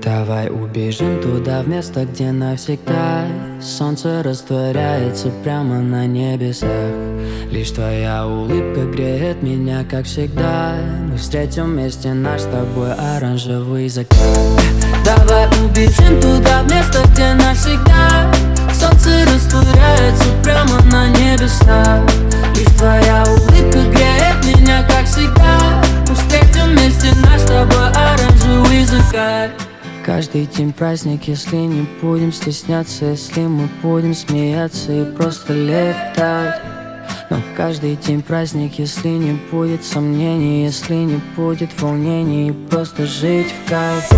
Давай убежим туда, в место, где навсегда солнце растворяется прямо на небесах. Лишь твоя улыбка греет меня, как всегда. Мы встретим вместе наш с тобой оранжевый закат. Давай убежим туда, в место, где навсегда солнце растворяется прямо на небесах. Лишь твоя улыбка греет меня, как всегда. Мы встретим вместе наш с тобой оранжевый закат. Каждый день праздник, если не будем стесняться, если мы будем смеяться и просто летать. Но каждый день праздник, если не будет сомнений, если не будет волнений, просто жить в кайф.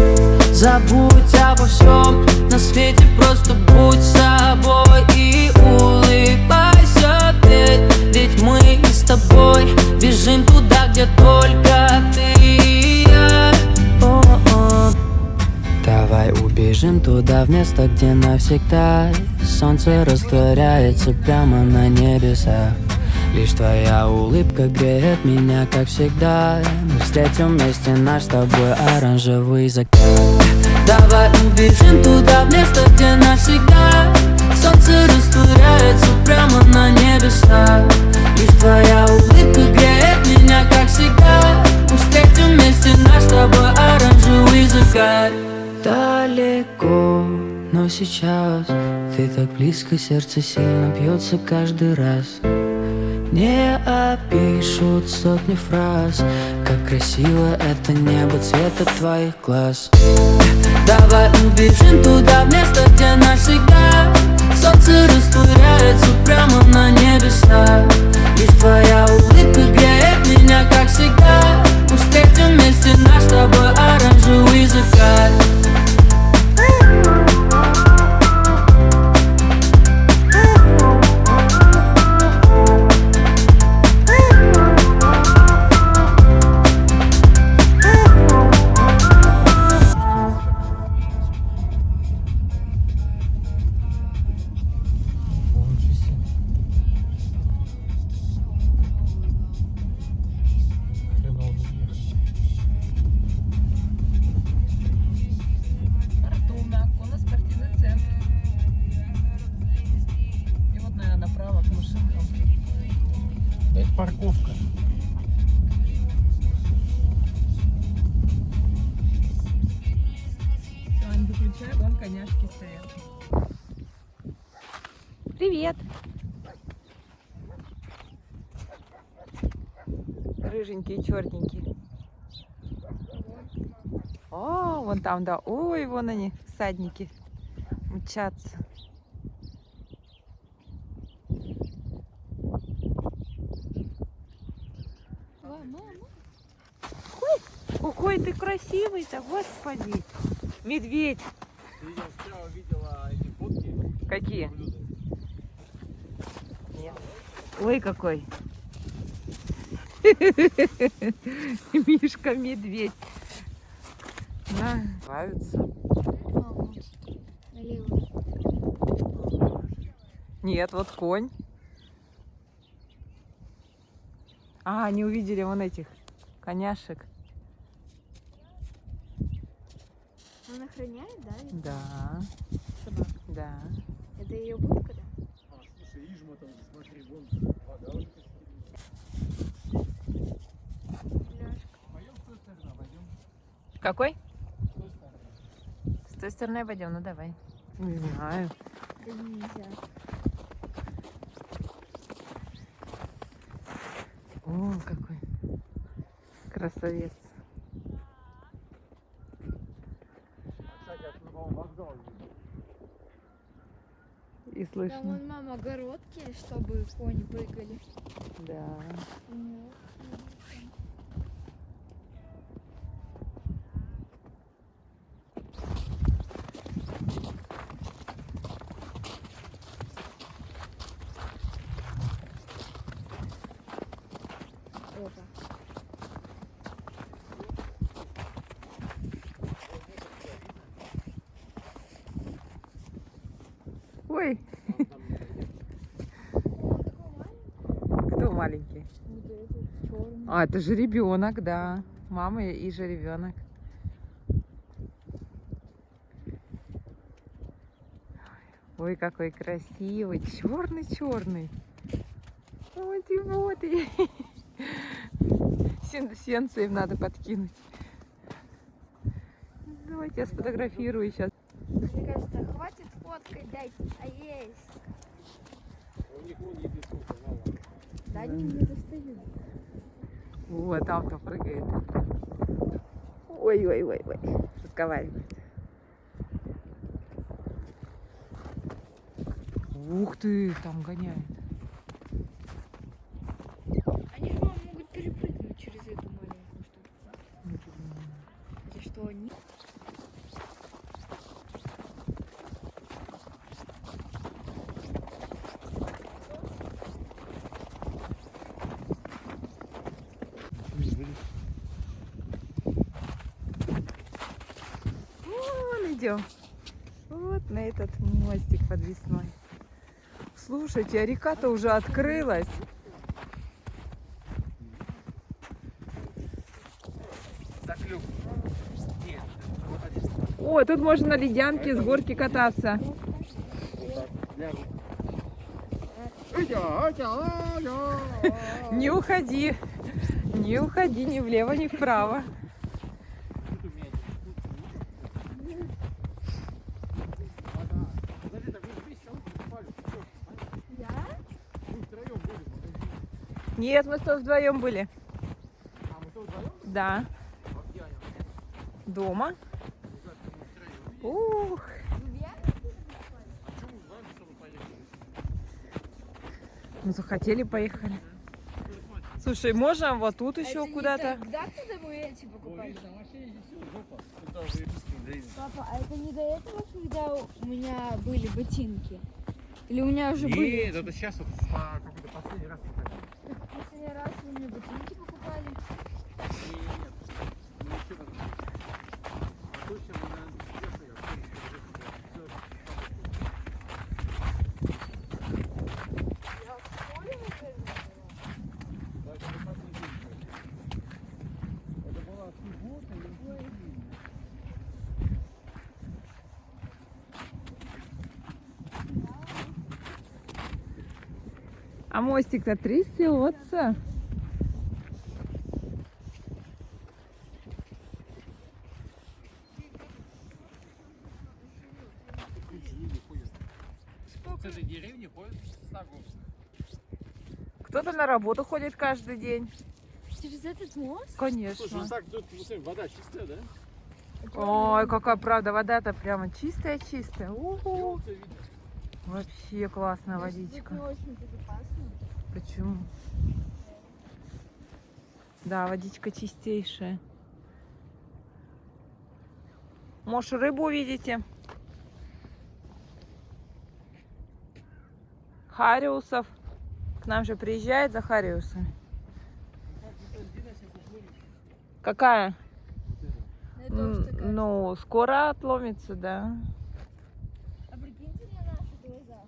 Забудь обо всем на свете, просто будь собой и улыбайся, ведь мы с тобой бежим туда, где только ты и я. Давай убежим туда, в место, где навсегда солнце растворяется прямо на небесах. Лишь твоя улыбка греет меня, как всегда. Мы встретим вместе наш с тобой оранжевый закат. Давай убежим туда, в место, где навсегда солнце растворяется прямо на небесах. Лишь твоя улыбка греет меня, как всегда. Мы встретим вместе наш с тобой оранжевый закат. Далеко, но сейчас ты так близко, сердце сильно бьется каждый раз. Не опишут сотни фраз, как красиво это небо цвета твоих глаз. Давай убежим туда, в место, где навсегда солнце растворяется прямо на небесах. Лишь твоя улыбка греет меня, как всегда. Мы встретим вместе наш с тобой оранжевый закат. Парковка. Ань, выключай, вон коняшки стоят. Привет! Рыженькие, черненькие. О, вон там, да. Ой, вон они, всадники, мчатся. Какой ты красивый-то, господи! Медведь! Ты вчера видела эти фотки? Какие? Нет. Ой, какой! Мишка-медведь. Да, нравится. Нет, вот конь. А, они увидели вон этих коняшек. Он охраняет, да? Да. Собак. Да. Это ее будка, да? А, слушай, Ижма там, смотри, вон вода уже Пойдем с той стороны, пойдем. Какой? С той стороны. С той стороны пойдем, ну давай. Не знаю. Да нельзя. О, какой красавец. Кстати, отсюда, по-моему, вокзал видно. И Там слышно. вон мама огородки, чтобы кони прыгали. Да. Вот. Опа. Ой, Там нет. Он такой маленький. кто маленький? Вот этот черный. А, это жеребенок, да. Мама и жеребенок. Ой, какой красивый, черный-черный. Ой, ты вот и. Сенце им надо подкинуть. Давайте я сфотографирую сейчас. Мне кажется, хватит фоткать, дайте, а есть. У них вон еды сколько, на ладно. Да они не достают. Вот, там-то прыгает. Ой. Разговаривает. Ух ты, там гоняет. Они же могут перепрыгнуть через эту маленькую штуку. За что они? Вон идем. Вот на этот мостик подвесной. Слушайте, а река-то уже открылась. Заклюк. Нет. О, тут можно на ледянке с горки кататься. Не уходи. Не уходи ни влево, ни вправо. Я? Нет, мы что вдвоем были. Да. Дома. Ух. Ну, захотели, поехали. Слушай, можно вот тут еще куда-то? Когда мы эти покупали? Папа, а это не до этого, когда у меня были ботинки? Или у меня уже были? Нет, это сейчас вот какой-то последний раз. Последний раз вы мне ботинки покупали? Нет. Ну еще раз. А точно мы, наверное, честно, Я в школе, наверное, это была суббота или воскресенье? А мостик-то трясется. С этой деревни ходят в Сагу. Кто-то на работу ходит каждый день. через этот мост? Конечно. Слушай, ну так тут вода чистая, да? Ой, какая правда, вода-то прямо чистая-чистая. Уху. Солнце видно. Вообще классная водичка. Не очень безопасно. Почему? Да, водичка чистейшая. Может, рыбу увидите? Хариусов. К нам же приезжает за хариусами. Какая? Это тоже такая. Ну, скоро отломится, да. А прикиньте на наши глаза.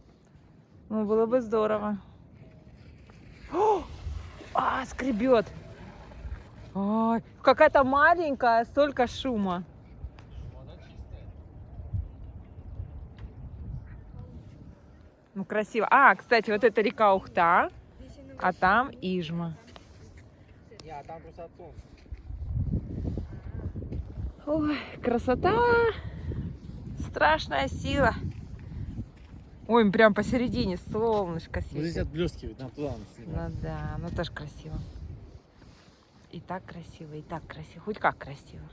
Ну, было бы здорово. О! А, скребет. Ой, какая-то маленькая, столько шума. Вода чистая. Ну, красиво. А, кстати, вот это река Ухта, Здесь и на а там Ижма. Я там просто от солнца. Ой, красота! Страшная сила. Ой, прям посередине солнышко Вот здесь светит. отблескивает, нам туда надо снимать. Ну да, ну тоже красиво. И так красиво, и так красиво. Хоть как красиво.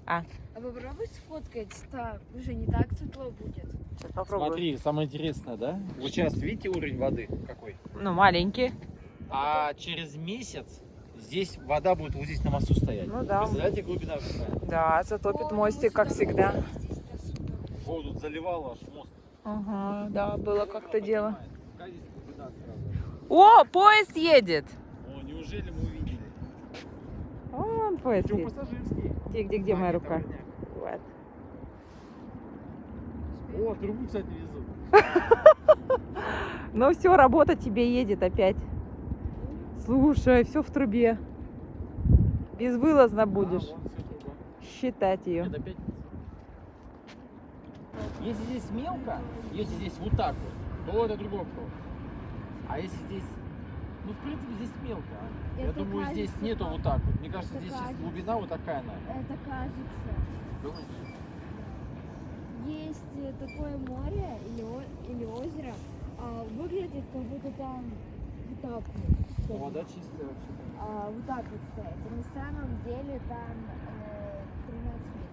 А? А попробуй сфоткать так, уже не так светло будет. Сейчас попробую. Смотри, самое интересное, да? Вот сейчас видите уровень воды какой? Ну, маленький. А через месяц здесь вода будет вот здесь на мосту стоять. Ну да. Представляете, глубина какая? Да, затопит мостик, как всегда. О, тут заливало аж мост. Ага, да, было как-то дело. Какая здесь глубина сразу? О, поезд едет! О, неужели мы увидели? Вон поезд Причем едет. пассажирский. Где моя А, нет, рука? товарняк. Вот. О, трубу, кстати, везут. Ну все, работа тебе едет опять. Слушай, все в трубе. Безвылазно будешь А, вон всё труба. считать ее. Это пятница. Если здесь мелко, если здесь вот так вот, то это другой вопрос. А если здесь, ну в принципе здесь мелко. А? Я Это думаю, здесь кажется, нету вот так вот. Мне кажется, это здесь сейчас кажется. глубина вот такая, наверное. Это кажется. Думаешь? Есть такое море или озеро, выглядит как будто там вот так вот. Ну, вода чистая вообще. Вот так вот стоит. А на самом деле там 13 метров.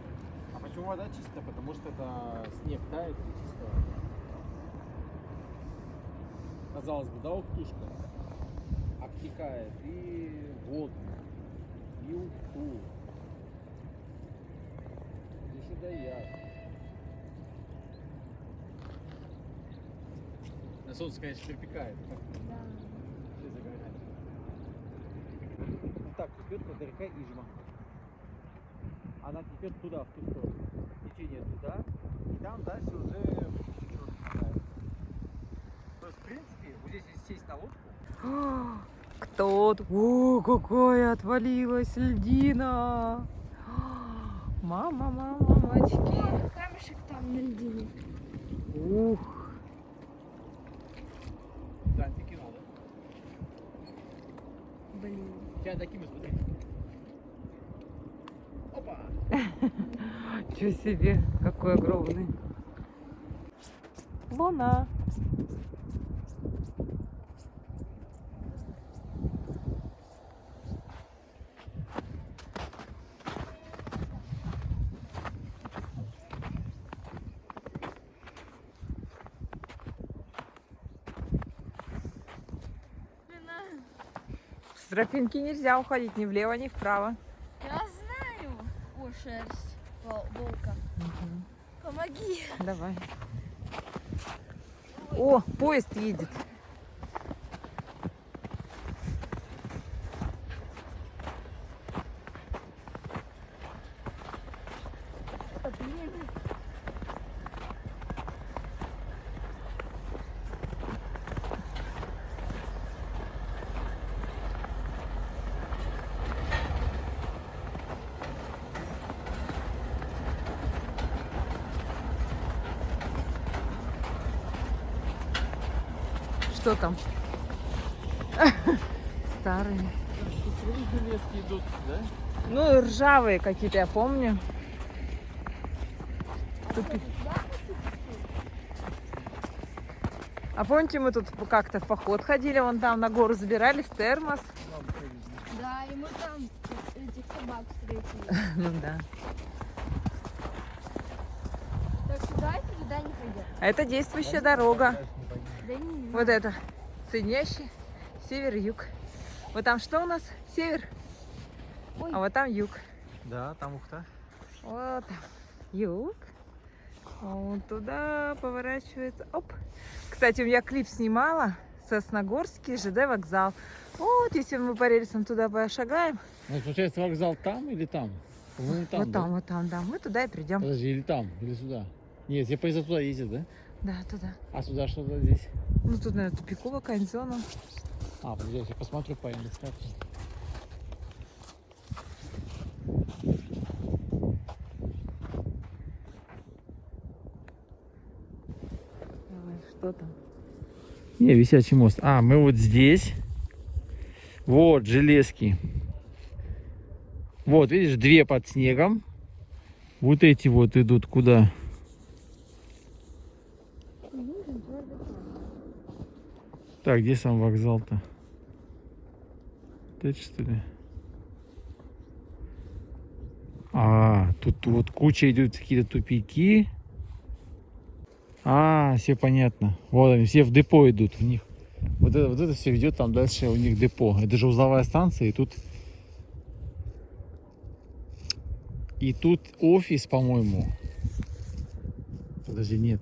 А почему вода чистая? Потому что это снег тает и чистая вода. Казалось бы, да, уктушка обтекает и воду, и укту. Здесь и дают. На солнце, конечно, припекает. Да. Все загорает. Так, течет от река Ижма. Она течет туда, в ту сторону. Течение туда, и там дальше уже чуть-чуть попадает. То есть, в принципе, вот здесь если сесть на лодку, Кто тут? О, какая отвалилась льдина! Мама, мамочки. О, камешек там на льдине. Ух, да, ты кинул, да? Блин. Сейчас докину, смотри. Опа! ничего себе, какой огромный. Луна. С тропинки нельзя уходить ни влево, ни вправо. Я знаю. О, шерсть волка. Помоги. Давай. О, поезд едет. Что там? Старые. Железки идут, да? Ну, ржавые какие-то, я помню. А помните, мы тут как-то в поход ходили, вон там на гору забирались, термос. Да, и мы там этих собак встретили. Ну да. Так сюда или туда не пойдем? А это действующая дорога. Да не. Вот это. Соединяющий север и юг. Вот там что у нас? Север. Ой. А вот там юг. Да, там Ухта. Вот там юг. Вот туда поворачивается. Оп. Кстати, я клип снимала. Сосногорский ЖД вокзал. Вот, если мы по рельсам туда пошагаем. Ну, получается, вокзал там или там? По-моему, там, вот да? там, вот там, да. Мы туда и придем. Подожди, или там, или сюда? Нет, все поезда туда ездят, да? Да, туда. А сюда что-то здесь? Ну, тут, наверное, тупиковая какая-нибудь зона. А, подожди, я посмотрю по индикатору. Давай, что там? Не, висячий мост. А, мы вот здесь. Вот, железки. Вот, видишь, две под снегом. Вот эти вот идут куда? Так, где сам вокзал-то? Это что ли? А, тут вот куча идут какие-то тупики. А, все понятно. Вот они, все в депо идут. У них вот это все ведет там дальше у них депо. Это же узловая станция, и тут офис, по-моему. Подожди, нет.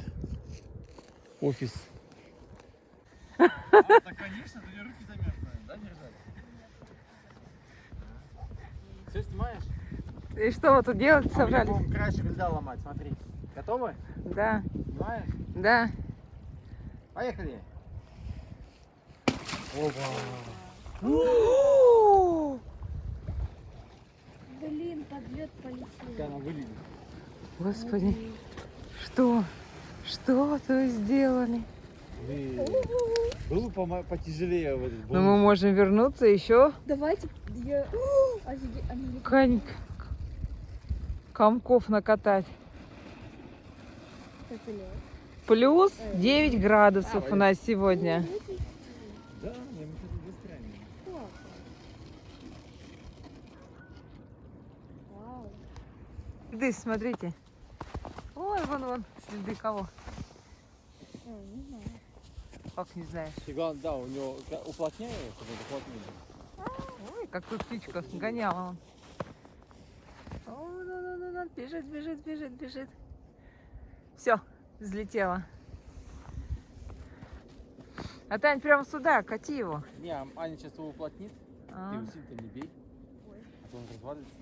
Офис. Да, конечно, ты руки замерзли, да, держать? Все снимаешь? И что вы тут делать собрались? Будем краешек льда ломать, смотри. Готовы? Да, Снимаешь? да. Поехали. Опа. Блин, под лед полетел. Как она выглядит. Господи, что? Что то сделали? Было бы потяжелее в этот Но мы можем вернуться еще. Давайте я... Офигеть, они Комков накатать. как лед. Плюс 9 градусов у нас сегодня. Да, мы сейчас застрянем. Вау. Здесь, смотрите. Ой, вон, следы кого. Не знаю. Как не знаешь. И главное, да, у него уплотняет, чтобы это уплотнили. Ой, как тут птичка гоняла он. О, да, бежит. Все, взлетела. А Тань, прямо сюда, кати его. Не, Аня сейчас его уплотнит. А. Ты его сильно не бей. А то он развалится.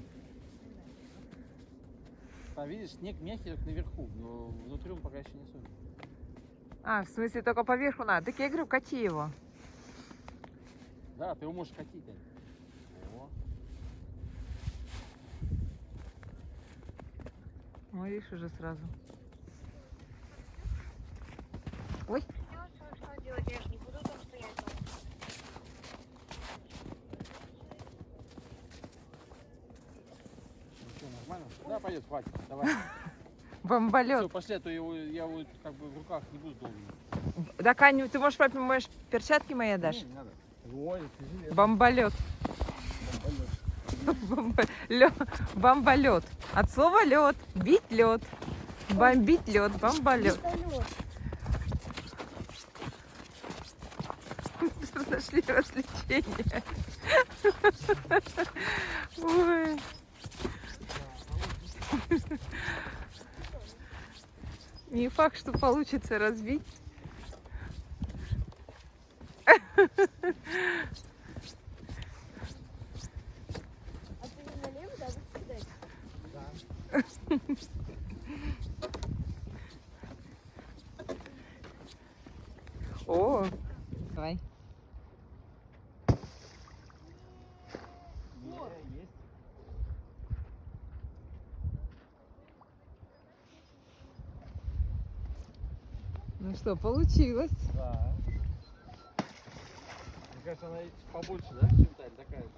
Там, видишь, снег мягкий только наверху, но внутри он пока еще не сухой. А, в смысле, только поверху надо. Так я говорю, кати его. Да, ты его можешь катить. Ань. О. Ой, видишь, уже сразу. Ой, Что делать? Я же не буду там стоять. Ну что, нормально? Да, пойдет, хватит. Давай. бомболет. Все, пошли, а то я его как бы в руках не буду долго. Да, Аню, ты можешь папе моешь перчатки мои дашь? Не надо. Ой, тяжелее. Бомболет. Бомболет. От слова лед. Бить лед. Бомбить лед. Бомболет. Нашли развлечения. Ой. Не факт, что получится разбить. А ты налево, да, будешь кидать? О, давай. Есть. Ну что, получилось. Да. Мне кажется, она побольше, да, чем Тань, такая же.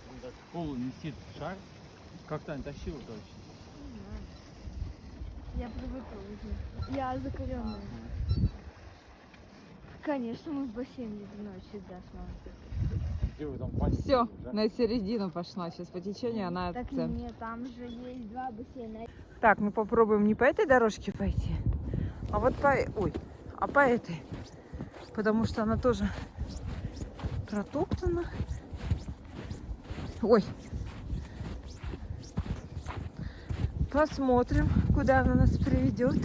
Он так в полу висит шар. Как Тань тащила точно. Я привыкла уже. Я закаленная. Конечно, мы в бассейн ледяной всегда смотрим. Где вы там пасть? Все, на середину пошла. Сейчас по течению она Так в центр. нет, там же есть два бассейна. Так, мы попробуем не по этой дорожке пойти, а вот по... Ой, а по этой. Потому что она тоже протоптана. Ой. Посмотрим, куда она нас приведет.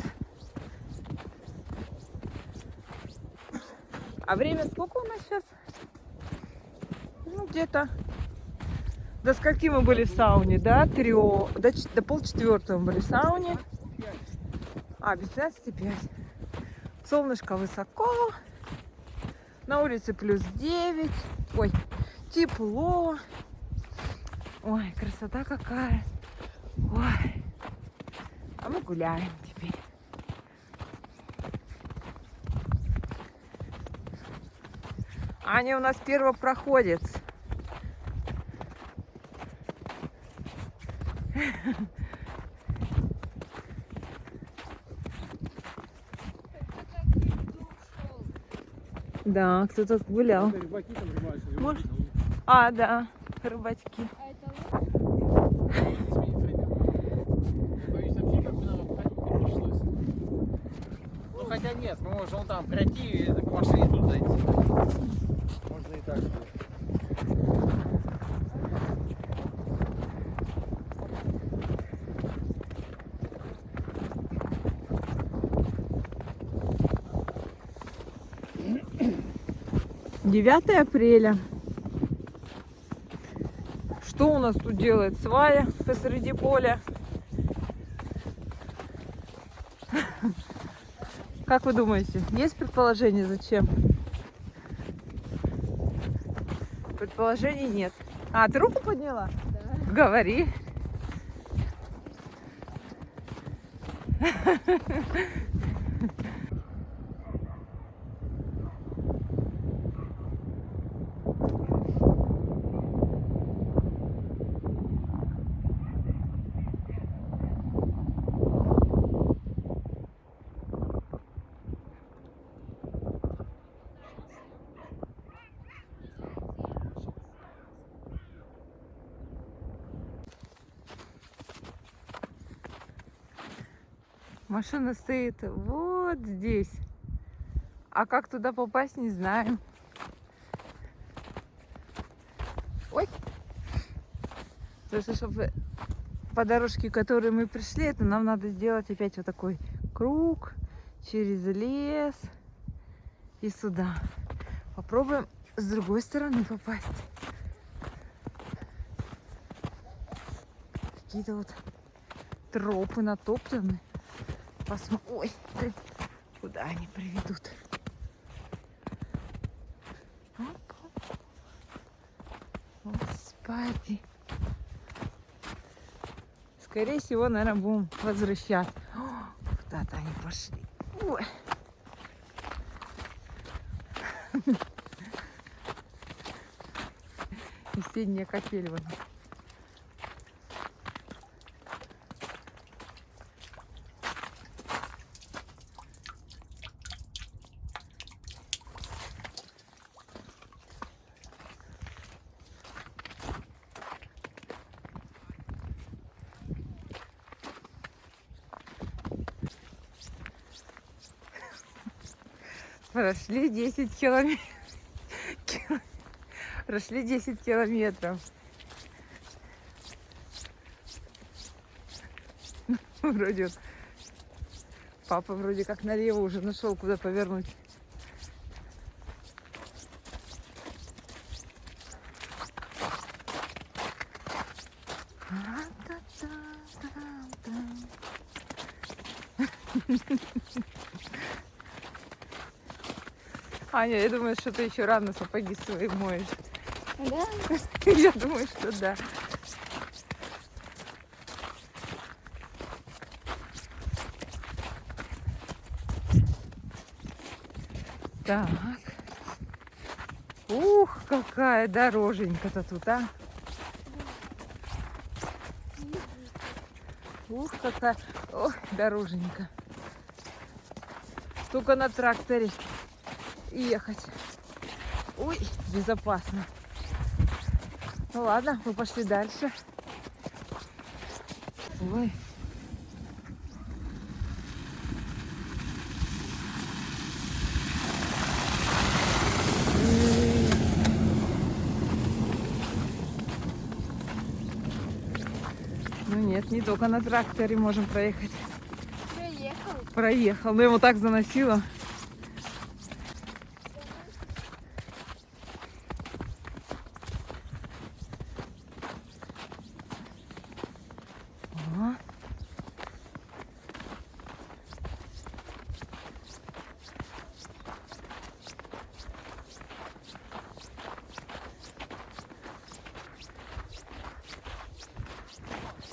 А время сколько у нас сейчас? Ну, где-то... До скольки мы были в сауне? До 3, до 3:30 мы были в сауне. А, без 15:05. Солнышко высоко. На улице +9. Ой, тепло. Ой, красота какая. Ой. А мы гуляем теперь. Аня у нас первопроходец. Да, кто-то гулял. Рыбаки там рыбачат. Может? А, да, рыбачки. А это вот? Боюсь, вообще как бы нам обходить не пришлось. Ну хотя нет, мы можем вон там пройти и к машине тут зайти. Можно и так сделать. Девятое апреля. Что у нас тут делает свая посреди поля? Как вы думаете, есть предположение, зачем? Предположений нет. А, ты руку подняла? Да. Говори. Машина стоит вот здесь. А как туда попасть, не знаем. Ой! Потому что, чтобы по дорожке, которой мы пришли, это нам надо сделать опять вот такой круг через лес и сюда. Попробуем с другой стороны попасть. Какие-то вот тропы натоптаны. Ой, куда они приведут? Оп. Господи. Скорее всего, наверное, будем возвращаться. Куда-то они пошли. Ой. Весенняя капель вон. Прошли 10 километров. Прошли 10 километров. Вроде папа вроде как налево уже нашел, куда повернуть. Аня, я думаю, что ты еще рано сапоги свои моешь. Да? Я думаю, что да. Так. Ух, какая дороженька-то тут, а. Ух, какая. Ох, дороженька. Только на тракторе ехать. Ой, безопасно. Ну ладно, мы пошли дальше. Ой. Ну нет, не только на тракторе можем проехать. Проехал. Проехал, но его так заносило. О.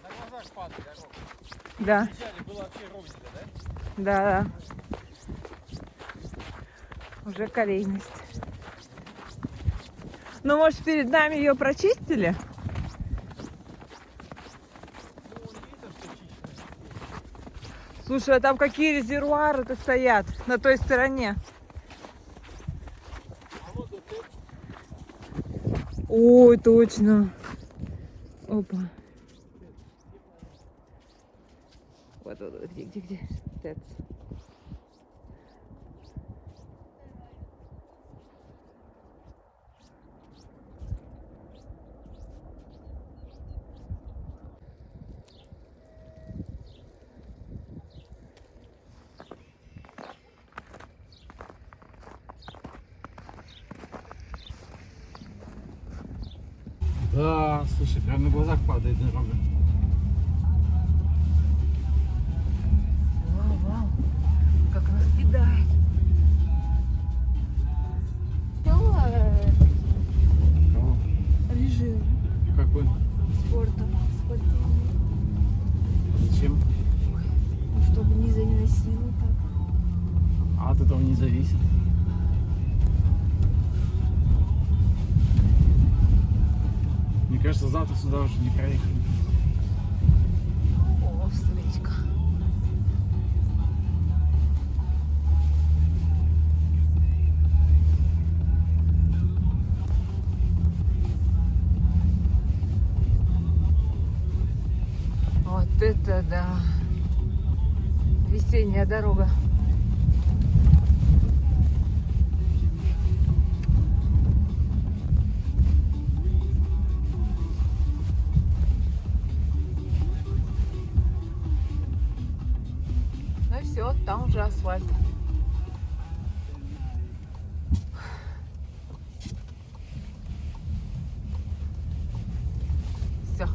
На глазах падает дорога. Да, Вначале было вообще ровненько, да? да, да. Уже колейность. Ну, может, перед нами ее прочистили? Ну, он видно, что чищено. Слушай, а там какие резервуары-то стоят на той стороне? А вот тут Ой, точно. Опа. Вот, где? ТЭЦ. Да, слушай, прям на глазах падает дорога. Вау, как нас кидает. Все, режим. зависит. Мне кажется, завтра сюда уже не проехали. О, встречка. Вот это да. Весенняя дорога. Ну и все, там уже асфальт. Все.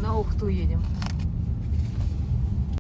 На Ухту едем.